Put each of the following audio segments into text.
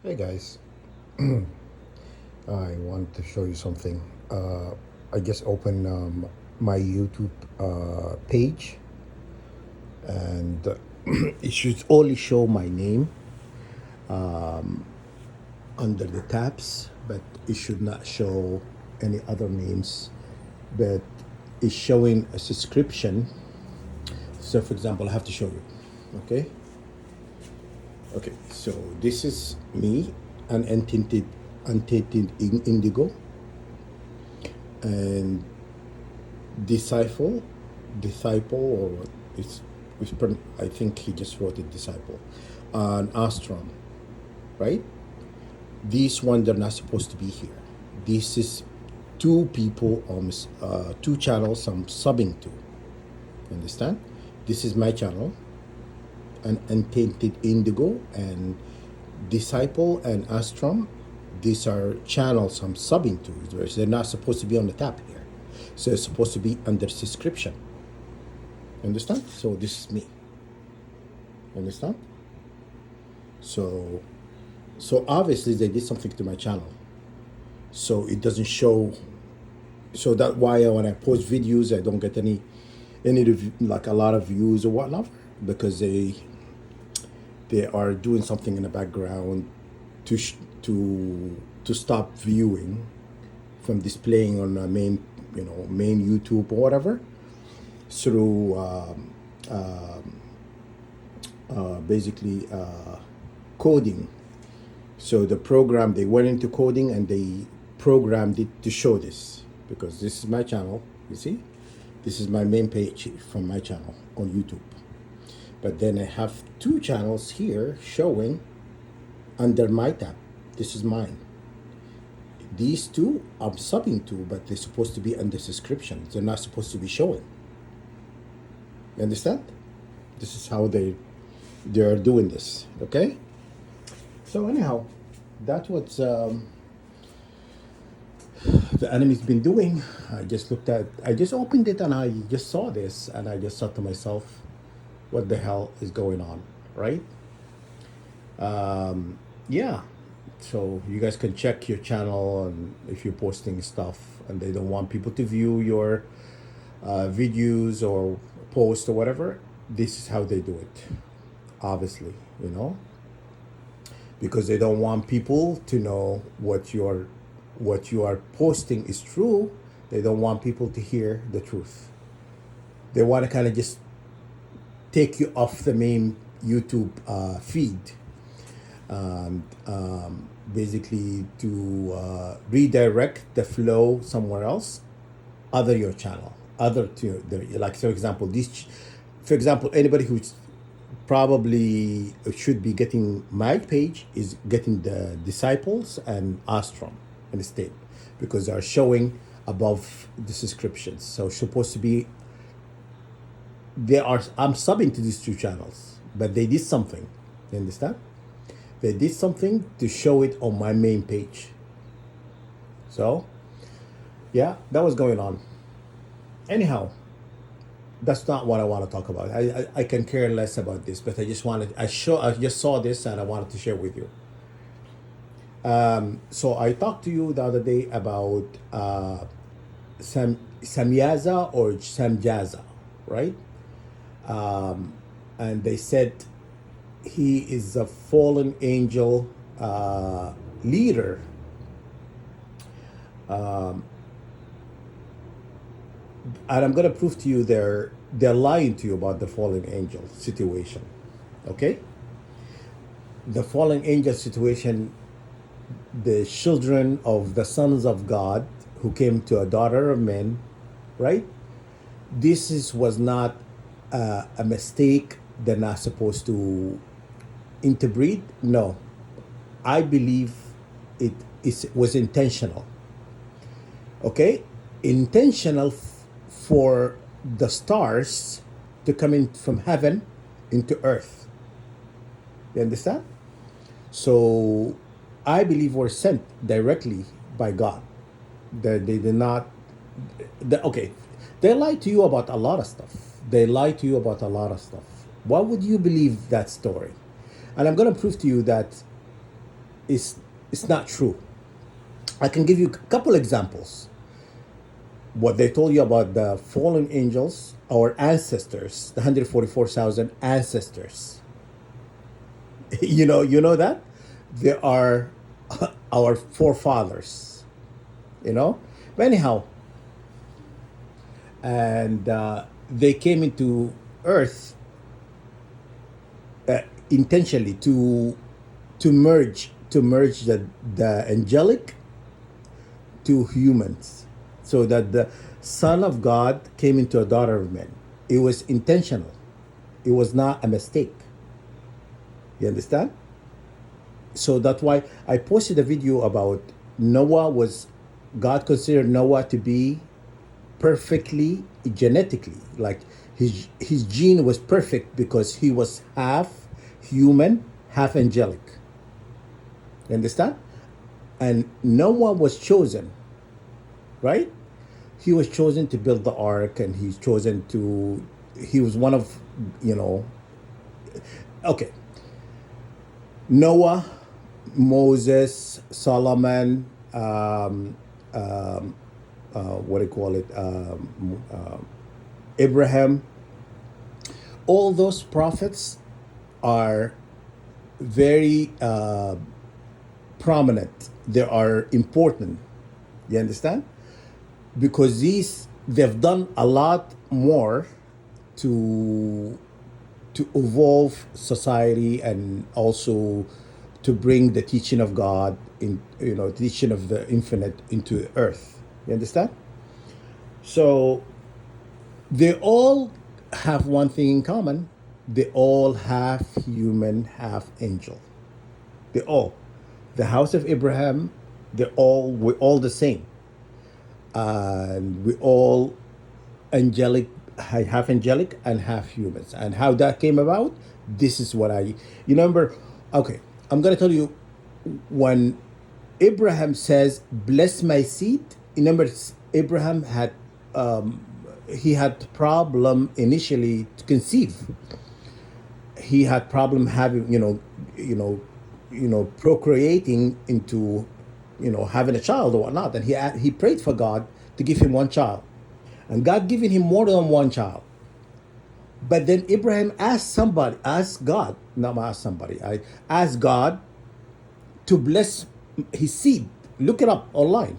Hey guys, I want to show you something. I just opened my YouTube page, and it should only show my name under the tabs, but it should not show any other names. But it's showing a subscription. So, for example, I have to show you. Okay. Okay. So this is me, an untainted indigo, and disciple, or what? I think he just wrote it disciple, an astrom, right? These one they're not supposed to be here. This is two people, two channels I'm subbing to. Understand? This is my channel, an untainted indigo and disciple and astrom. These are channels I'm subbing to. They're not supposed to be on the tab here, so it's supposed to be under subscription. Understand? So this is me. Understand? So obviously they did something to my channel, so it doesn't show. So that why when I post videos I don't get any like a lot of views or whatnot, because they are doing something in the background to to stop viewing from displaying on a main YouTube or whatever, through basically coding. So the program, they went into coding and they programmed it to show this, because this is my channel. You see, this is my main page from my channel on YouTube. But then I have two channels here showing under my tab. This is mine. These two I'm subbing to, but they're supposed to be under subscription. They're not supposed to be showing. You understand? This is how they're doing this. Okay. So anyhow, that's what the enemy's been doing. I just opened it and I just saw this and I just thought to myself, what the hell is going on, right? Yeah. So you guys can check your channel, and if you're posting stuff and they don't want people to view your videos or post or whatever, this is how they do it. Obviously, because they don't want people to know what you are posting is true. They don't want people to hear the truth. They want to kind of just take you off the main YouTube feed, and basically to redirect the flow somewhere else, other your channel, other to the, like, for example, anybody who's probably should be getting my page is getting the disciples and astrom instead, because they are showing above the subscriptions. So it's supposed to be, I'm subbing to these two channels, but they did something. You understand? They did something to show it on my main page. So yeah, that was going on. Anyhow, that's not what I want to talk about. I can care less about this, but I just saw this and I wanted to share with you. So I talked to you the other day about Samyaza or Samjaza, right? And they said he is a fallen angel leader. And I'm going to prove to you they're lying to you about the fallen angel situation. Okay? The fallen angel situation, the children of the sons of God who came to a daughter of men, right? Was not a mistake. They're not supposed to interbreed. No, I believe was intentional. Okay, intentional for the stars to come in from heaven into earth. You understand? So I believe we're sent directly by God. They did not. Okay, they lie to you about a lot of stuff. Why would you believe that story? And I'm going to prove to you that is not true. I can give you a couple examples. What they told you about the fallen angels, our ancestors, the 144,000 ancestors. You know that they are our forefathers. You know, but anyhow, and they came into Earth intentionally to merge the angelic to humans, so that the Son of God came into a daughter of men. It was intentional. It was not a mistake. You understand? So that's why I posted a video about Noah. Was God considered Noah to be perfectly genetically, like his gene was perfect because he was half human, half angelic. You understand? And Noah was chosen, right? He was chosen to build the ark, and he was one of, you know, okay, Noah, Moses, Solomon, what do you call it? Ibrahim. All those prophets are very prominent. They are important. You understand? Because they've done a lot more to evolve society, and also to bring the teaching of God in, teaching of the infinite into earth. You understand? So they all have one thing in common. They all half human, half angel. They all. The house of Abraham, we're all the same. And we all angelic, half angelic and half humans. And how that came about, this is what you remember. Okay, I'm going to tell you, when Abraham says, bless my seed, remember, Abraham had he had problem initially to conceive. He had problem having, procreating into, having a child or whatnot. And he prayed for God to give him one child, and God giving him more than one child. But then Abraham asked God, not asked somebody, I asked God to bless his seed. Look it up online.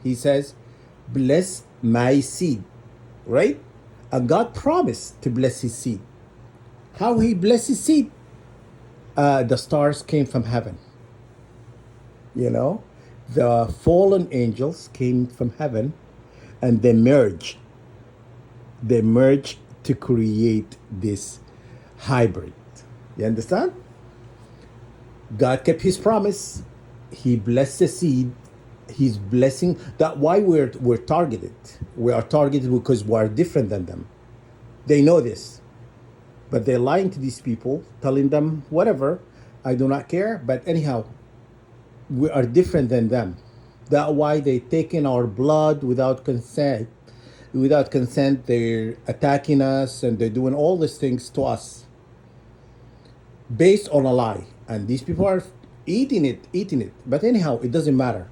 He says, bless my seed, right? And God promised to bless his seed. How he blessed his seed? The stars came from heaven. The fallen angels came from heaven, and they merged. They merged to create this hybrid. You understand? God kept his promise. He blessed the seed. He's blessing. That why we're targeted. We are targeted because we are different than them. They know this, but they're lying to these people, telling them whatever. I do not care. But anyhow, we are different than them. That's why they taking our blood without consent. Without consent, they're attacking us, and they're doing all these things to us based on a lie. And these people are eating it. But anyhow, it doesn't matter.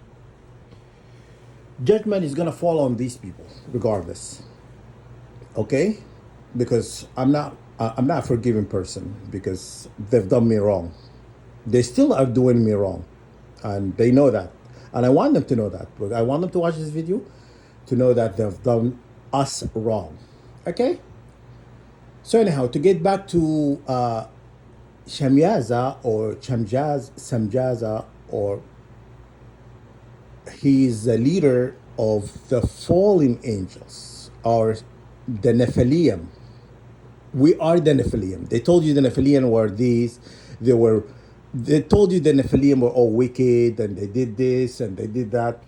Judgment is gonna fall on these people regardless. Okay? Because I'm not a forgiving person, because they've done me wrong. They still are doing me wrong, and they know that. And I want them to know that. I want them to watch this video to know that they've done us wrong. Okay? So anyhow, to get back to Shamyaza or Samjaza, or he's the leader of the fallen angels, or the Nephilim. We are the Nephilim. They told you the Nephilim were these. They told you the Nephilim were all wicked, and they did this and they did that.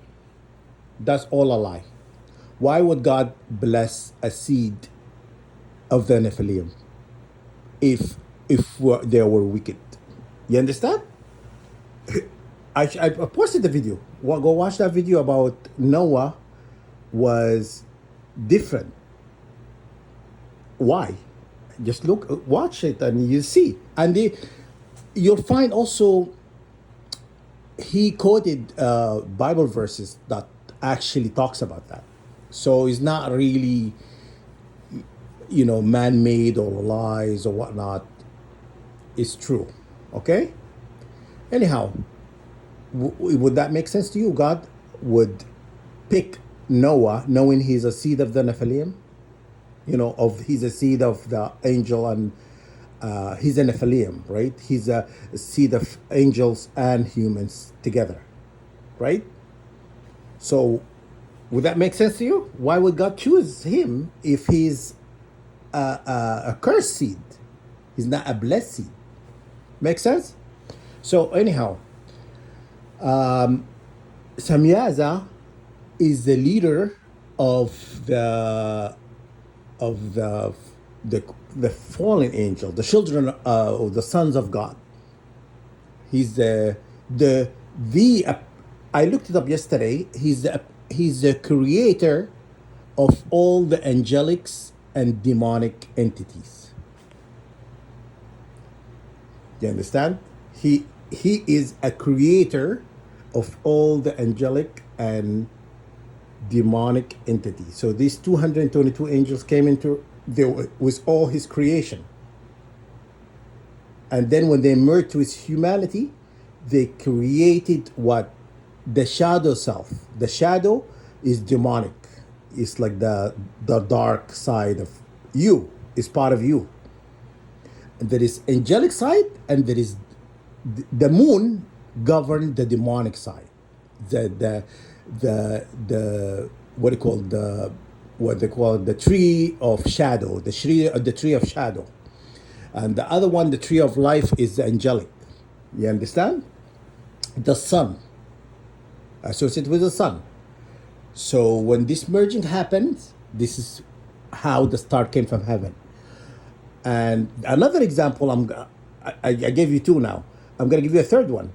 That's all a lie. Why would God bless a seed of the Nephilim if they were wicked? You understand? I posted the video. Go watch that video about Noah was different. Why? Just watch it, and you see. And you'll find also he quoted Bible verses that actually talks about that. So it's not really, man-made or lies or whatnot. It's true. Okay. Anyhow, would that make sense to you? God would pick Noah, knowing he's a seed of the Nephilim. He's a seed of the angel, and he's a Nephilim, right? He's a seed of angels and humans together, right? So, would that make sense to you? Why would God choose him if he's a cursed seed? He's not a blessed seed. Make sense? So, anyhow, Samyaza is the leader of the the fallen angel, the children or the sons of God. He's the I looked it up yesterday. He's the creator of all the angelics and demonic entities. You understand? He is a creator of all the angelic and demonic entities. So these 222 angels came into there was all his creation. And then when they merged with humanity, they created what? The shadow self. The shadow is demonic. It's like the dark side of you. It's part of you. And there is angelic side, and there is the moon govern the demonic side. The what do you call what they call the tree of shadow, the tree of shadow. And the other one, the tree of life, is the angelic. You understand? The sun, associated with the sun. So when this merging happens, this is how the star came from heaven. And another example, I gave you two now. I'm going to give you a third one.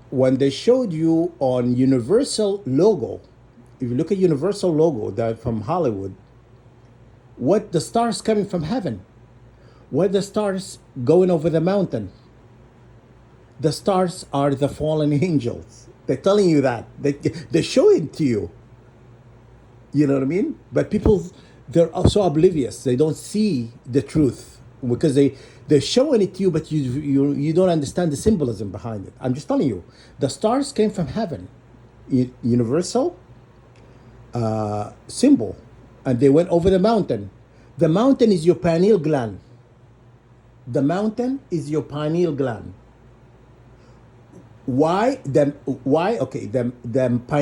When they showed you on Universal logo, if you look at Universal logo that from Hollywood, what the stars coming from heaven? What the stars going over the mountain? The stars are the fallen angels. They're telling you that. They show it to you. You know what I mean? But people, they're so oblivious. They don't see the truth because they're showing it to you, but you don't understand the symbolism behind it. I'm just telling you. The stars came from heaven. Universal symbol. And they went over the mountain. The mountain is your pineal gland. The mountain is your pineal gland. Why? Okay, the pineal